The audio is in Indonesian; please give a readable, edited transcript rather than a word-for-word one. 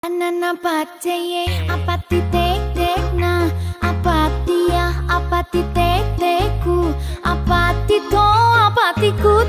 Anana pacaye apati tek tek na apati ya apati tek teku apati to apati kut